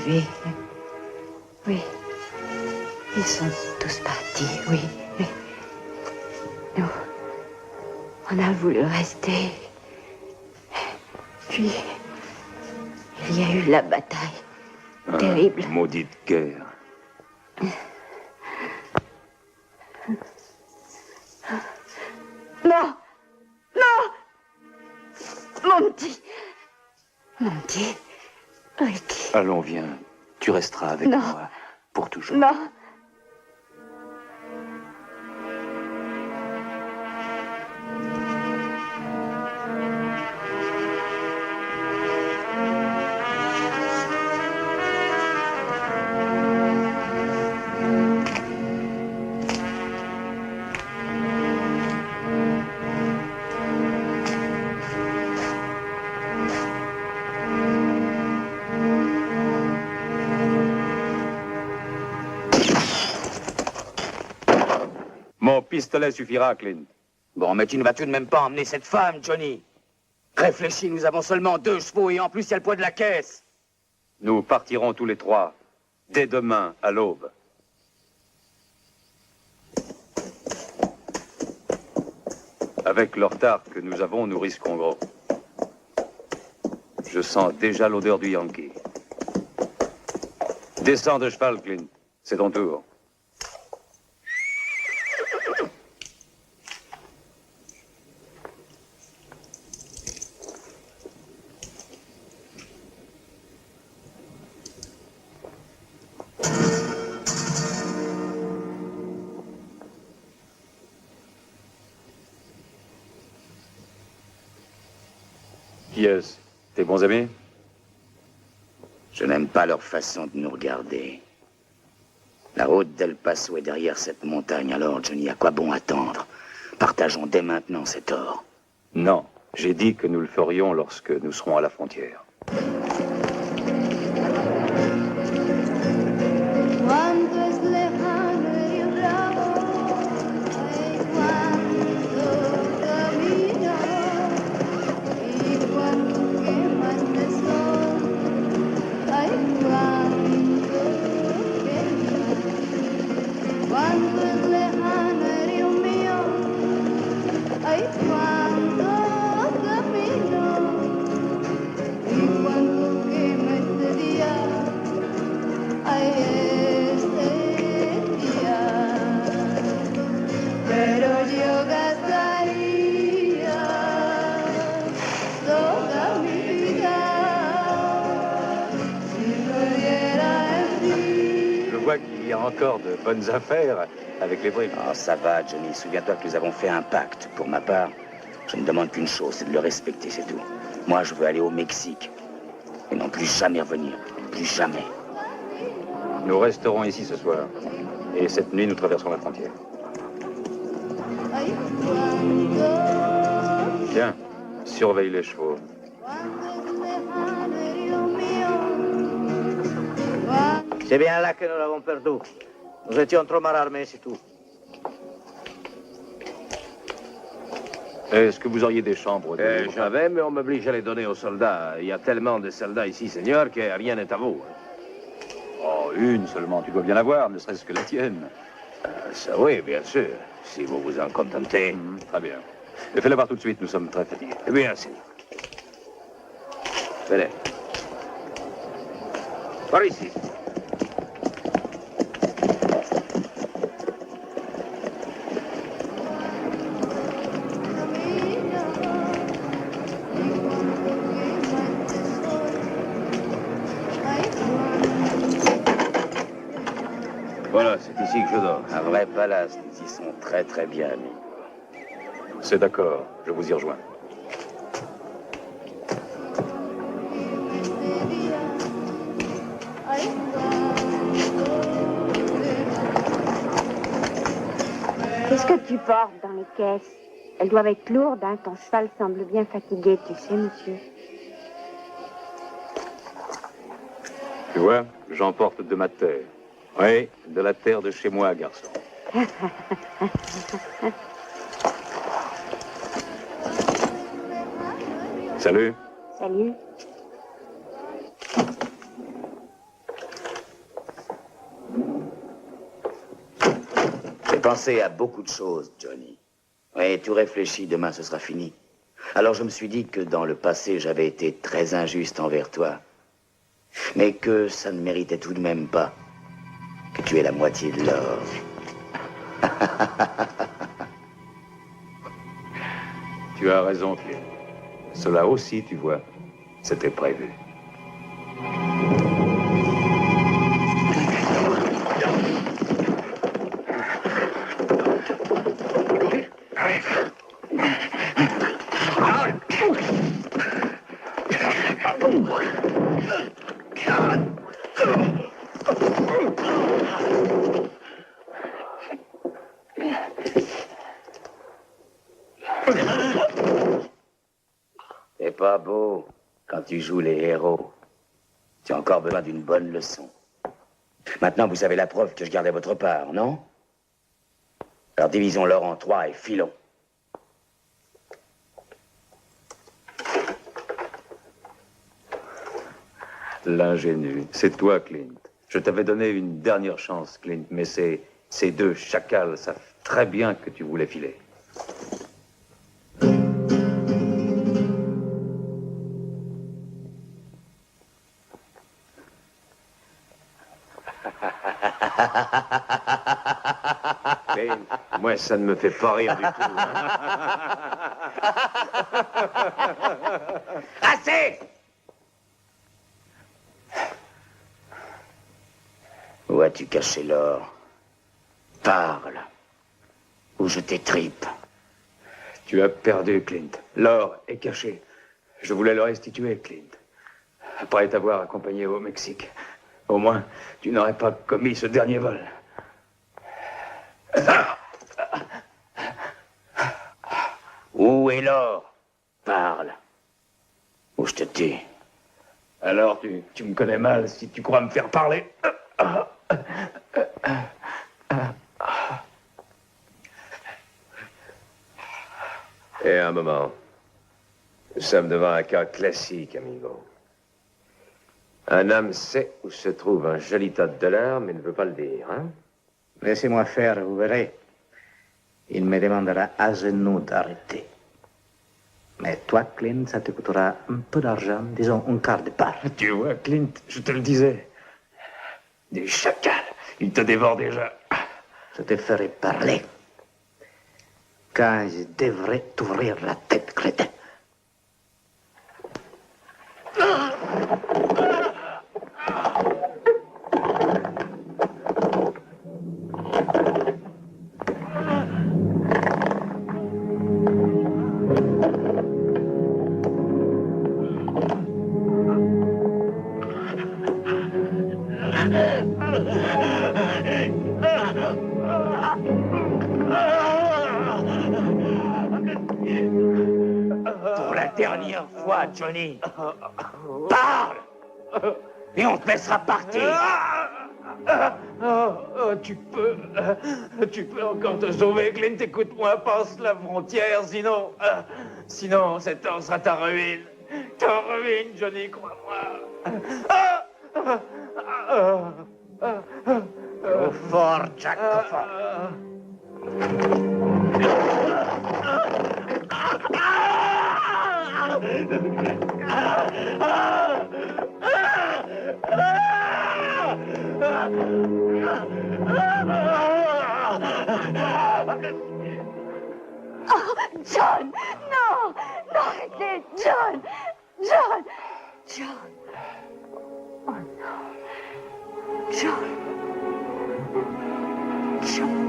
arrivés. Oui. Ils sont tous partis, oui. Nous, on a voulu rester. Puis, il y a eu la bataille. Terrible. Maudite guerre. Non! Non! Monty! Monty! Ricky. Allons, viens. Tu resteras avec Non. moi pour toujours. Non! Mon pistolet suffira, Clint. Bon, mais tu ne vas tout de même pas emmener cette femme, Johnny. Réfléchis, nous avons seulement 2 chevaux et en plus il y a le poids de la caisse. Nous partirons tous les 3, dès demain, à l'aube. Avec le retard que nous avons, nous risquons gros. Je sens déjà l'odeur du Yankee. Descends de cheval, Clint. C'est ton tour. Qui est-ce? Tes bons amis? Je n'aime pas leur façon de nous regarder. La route d'El Paso est derrière cette montagne, alors, Johnny, à quoi bon attendre? Partageons dès maintenant cet or. Non, j'ai dit que nous le ferions lorsque nous serons à la frontière. Je vois qu'il y a encore de bonnes affaires avec les briques. Oh, ça va, Johnny. Souviens-toi que nous avons fait un pacte. Pour ma part, je ne demande qu'une chose, c'est de le respecter, c'est tout. Moi, je veux aller au Mexique. Et non plus jamais revenir. Plus jamais. Nous resterons ici ce soir. Et cette nuit, nous traverserons la frontière. Tiens, surveille les chevaux. C'est bien là que nous l'avons perdu. Nous étions trop mal armés, c'est tout. Est-ce que vous auriez des chambres de... J'avais, mais on m'oblige à les donner aux soldats. Il y a tellement de soldats ici, Seigneur, que rien n'est à vous. Oh, une seulement, tu dois bien avoir, ne serait-ce que la tienne. Ça oui, bien sûr, si vous vous en contentez. Très bien. Et fais-le voir tout de suite, nous sommes très fatigués. Eh bien, Seigneur. Venez. Par ici. Voilà, c'est ici que je dors. Un vrai palace, nous y sont très très bien, amigo. C'est d'accord, je vous y rejoins. Qu'est-ce que tu portes dans les caisses? Elles doivent être lourdes, hein? Ton cheval semble bien fatigué, tu sais, monsieur. Tu vois, j'emporte de ma terre. Oui, de la terre de chez moi, garçon. Salut. Salut. pensé à beaucoup de choses, Johnny. Oui, tout réfléchi, demain ce sera fini. Alors je me suis dit que dans le passé, j'avais été très injuste envers toi. Mais que ça ne méritait tout de même pas que tu aies la moitié de l'or. Tu as raison, Clint. Cela aussi, tu vois, c'était prévu. C'est pas beau quand tu joues les héros. Tu as encore besoin d'une bonne leçon. Maintenant, vous savez la preuve que je gardais votre part, non? Alors divisons l'or en 3 et filons. L'ingénu, c'est toi, Clint. Je t'avais donné une dernière chance, Clint, mais ces deux chacals savent très bien que tu voulais filer. Clint, moi, ça ne me fait pas rire du tout. Assez! Où as-tu caché l'or? Parle, ou je t'étripe. Tu as perdu, Clint. L'or est caché. Je voulais le restituer, Clint. Après t'avoir accompagné au Mexique. Au moins, tu n'aurais pas commis ce dernier vol. Où est l'or? Parle, ou je te tue. Alors, tu me connais mal si tu crois me faire parler. Et un moment. Nous sommes devant un cas classique, amigo. Un homme sait où se trouve un joli tas de dollars, mais ne veut pas le dire, hein? Laissez-moi faire, vous verrez. Il me demandera à genoux d'arrêter. Mais toi, Clint, ça te coûtera un peu d'argent, disons un quart de part. Tu vois, Clint, je te le disais. Des chacals, ils te dévorent déjà. Je te ferai parler. Quand je devrais t'ouvrir la tête, crétin. Pour la dernière fois, Johnny. Parle! Et on te laissera partir. Tu peux encore te sauver, Clint. Écoute-moi, passe la frontière, sinon cet or sera ta ruine. Ta ruine, Johnny, crois-moi. Trop fort, Jack, trop fort. Oh, John! Non! Non, arrêtez! John! John! John! Oh non! John! John!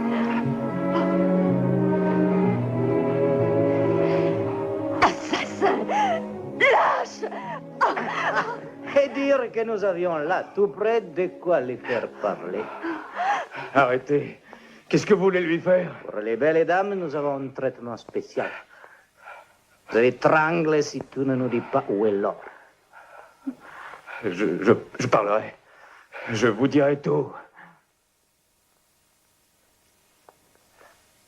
Assassin! Lâche! Et dire que nous avions là, tout près, de quoi les faire parler. Arrêtez. Qu'est-ce que vous voulez lui faire? Pour les belles dames, nous avons un traitement spécial. Je l'étrangle si tu ne nous dis pas où est l'or. Je parlerai. Je vous dirai tout.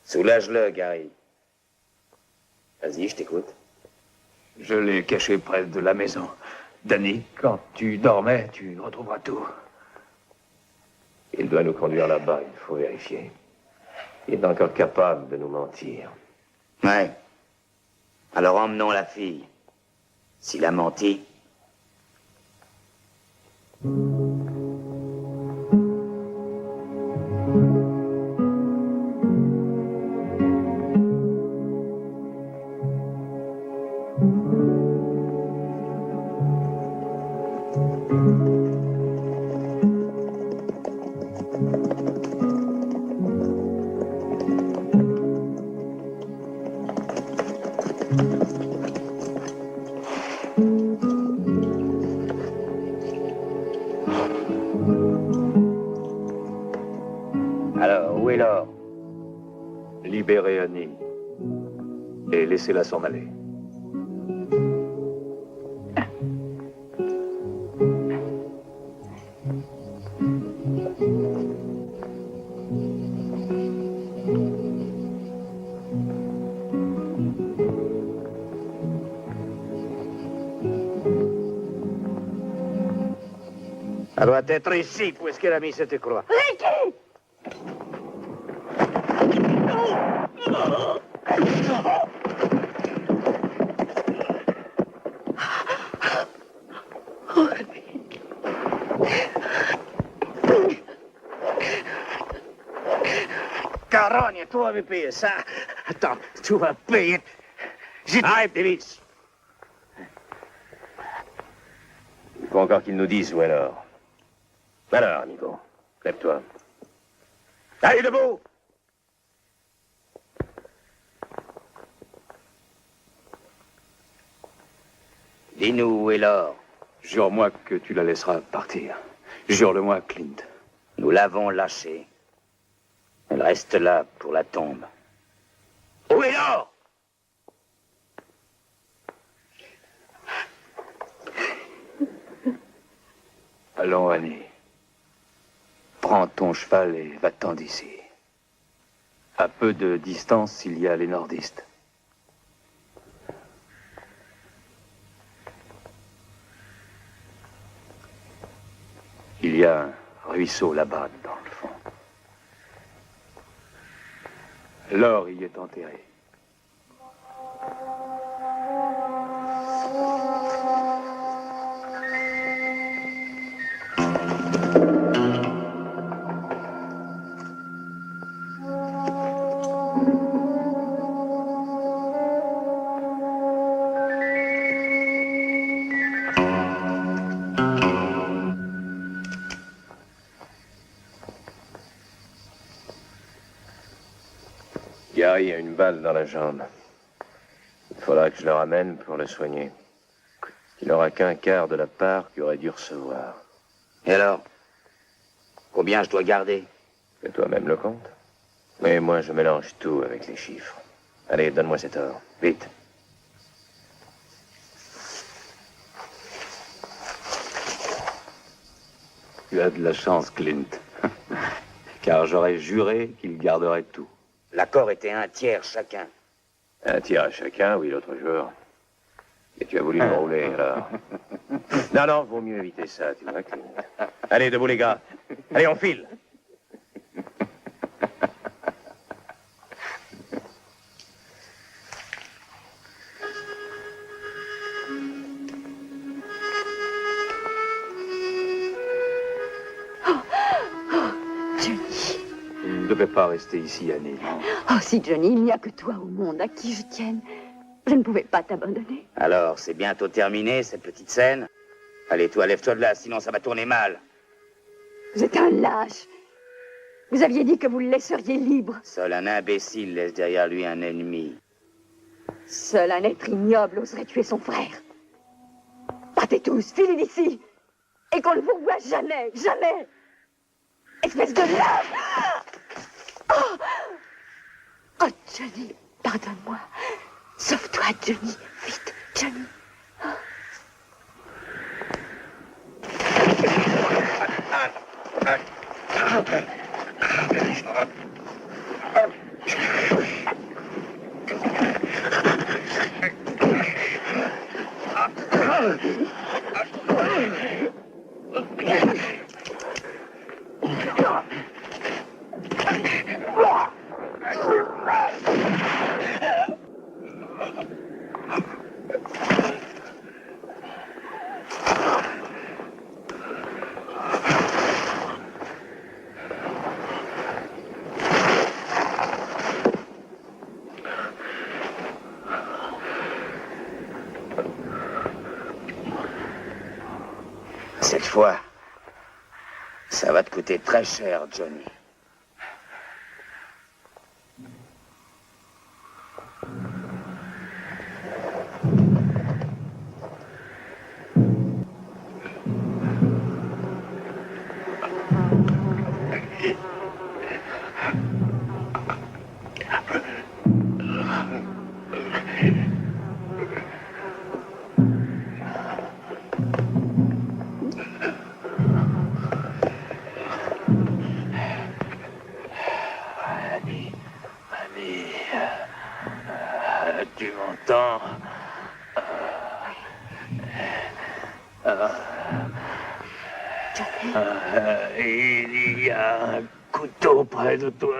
Soulage-le, Gary. Vas-y, je t'écoute. Je l'ai caché près de la maison. Danny, quand tu dormais, tu retrouveras tout. Il doit nous conduire là-bas, il faut vérifier. Il est encore capable de nous mentir. Ouais. Alors emmenons la fille. S'il a menti. Alors, où est l'or? Libérez Annie et laissez-la s'en aller. Elle doit être ici, où est-ce qu'elle a mis cette croix? Ricky! Carogne, tu avais payé ça. Attends, tu vas payer. Arrête, Davis. Il faut encore qu'il nous dise où est l'or. Alors, Nico, lève-toi. Allez, debout. Dis-nous où est l'or. Jure-moi que tu la laisseras partir. Jure-le-moi, Clint. Nous l'avons lâchée. Elle reste là pour la tombe. Où est l'or? Allons, Annie. Prends ton cheval et va-t'en d'ici. À peu de distance, il y a les nordistes. Il y a un ruisseau là-bas, dans le fond. L'or y est enterré. Gary a une balle dans la jambe. Il faudra que je le ramène pour le soigner. Il n'aura qu'un quart de la part qu'il aurait dû recevoir. Et alors? Combien je dois garder? Fais toi-même le compte. Mais moi, je mélange tout avec les chiffres. Allez, donne-moi cet or. Vite. Tu as de la chance, Clint. Car j'aurais juré qu'il garderait tout. L'accord était un tiers chacun. Un tir à chacun, oui, l'autre jour. Et tu as voulu me rouler, alors. Non, non, vaut mieux éviter ça, tu vois, Clint. Allez, debout, les gars. Allez, on file. Johnny. Il ne devait pas rester ici, Annie. Oh, si, Johnny, il n'y a que toi au monde à qui je tienne. Je ne pouvais pas t'abandonner. Alors, c'est bientôt terminé, cette petite scène? Allez, toi, lève-toi de là, sinon ça va tourner mal. Vous êtes un lâche. Vous aviez dit que vous le laisseriez libre. Seul un imbécile laisse derrière lui un ennemi. Seul un être ignoble oserait tuer son frère. Partez tous, filez d'ici. Et qu'on ne vous voit jamais, jamais. Espèce de lâche. Oh, oh, Johnny, pardonne-moi. Sauve-toi, Johnny. Vite, Johnny. Cette fois, ça va te coûter très cher, Johnny. Tu m'entends? Il y a un couteau près de toi.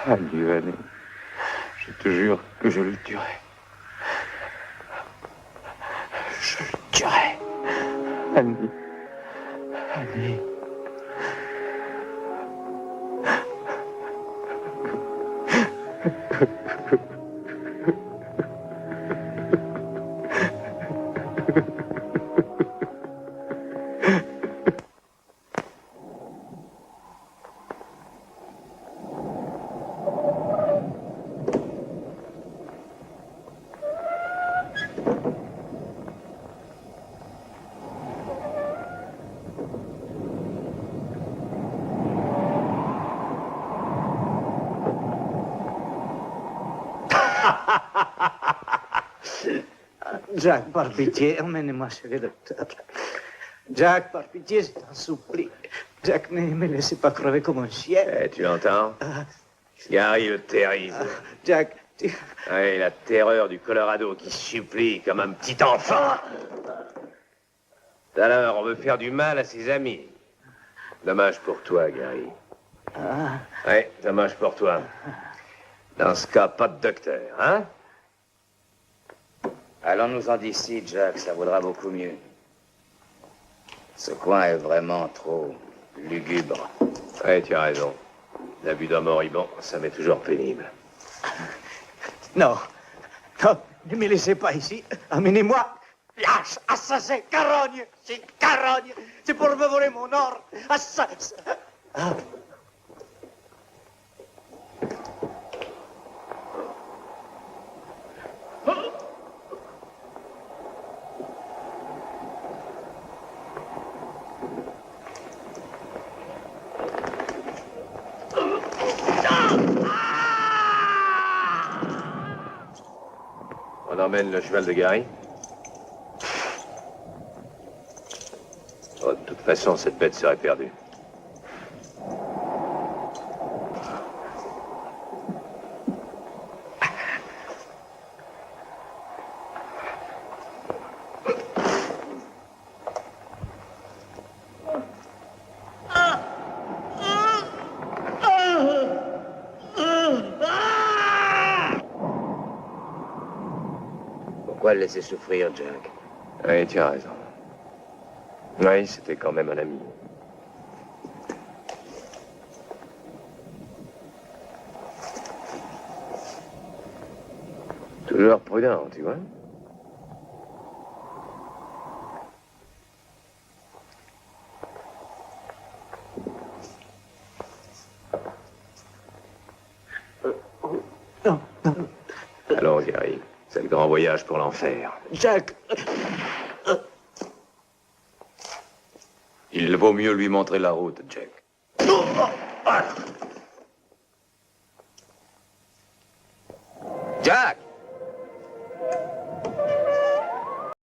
Adieu, Annie. Je te jure que je le tuerai. Je le tuerai. Annie. Annie. Jack, par pitié, emmenez-moi chez le docteur. Jack, par pitié, je t'en supplie. Jack, ne me laissez pas crever comme un chien. Eh, tu l'entends? Gary le terrorise. Jack, Ouais, la terreur du Colorado qui supplie comme un petit enfant. Alors, on veut faire du mal à ses amis. Dommage pour toi, Gary. Ouais, dommage pour toi. Dans ce cas, pas de docteur, hein? Allons-nous-en d'ici, Jack, ça vaudra beaucoup mieux. Ce coin est vraiment trop lugubre. Ouais, tu as raison. L'abus d'un moribond, ça m'est toujours pénible. non, non, ne me laissez pas ici. Amenez-moi. Lâche, assassin, carogne, c'est carogne. C'est pour me voler mon or. Assassin. On emmène le cheval de Gary. Oh, de toute façon, cette bête serait perdue. Pourquoi le laisser souffrir, Jack? Oui, tu as raison. Oui, c'était quand même un ami. Toujours prudent, tu vois. Non, non. Allons, Gary. C'est le grand voyage pour l'enfer. Jack. Il vaut mieux lui montrer la route, Jack. Jack!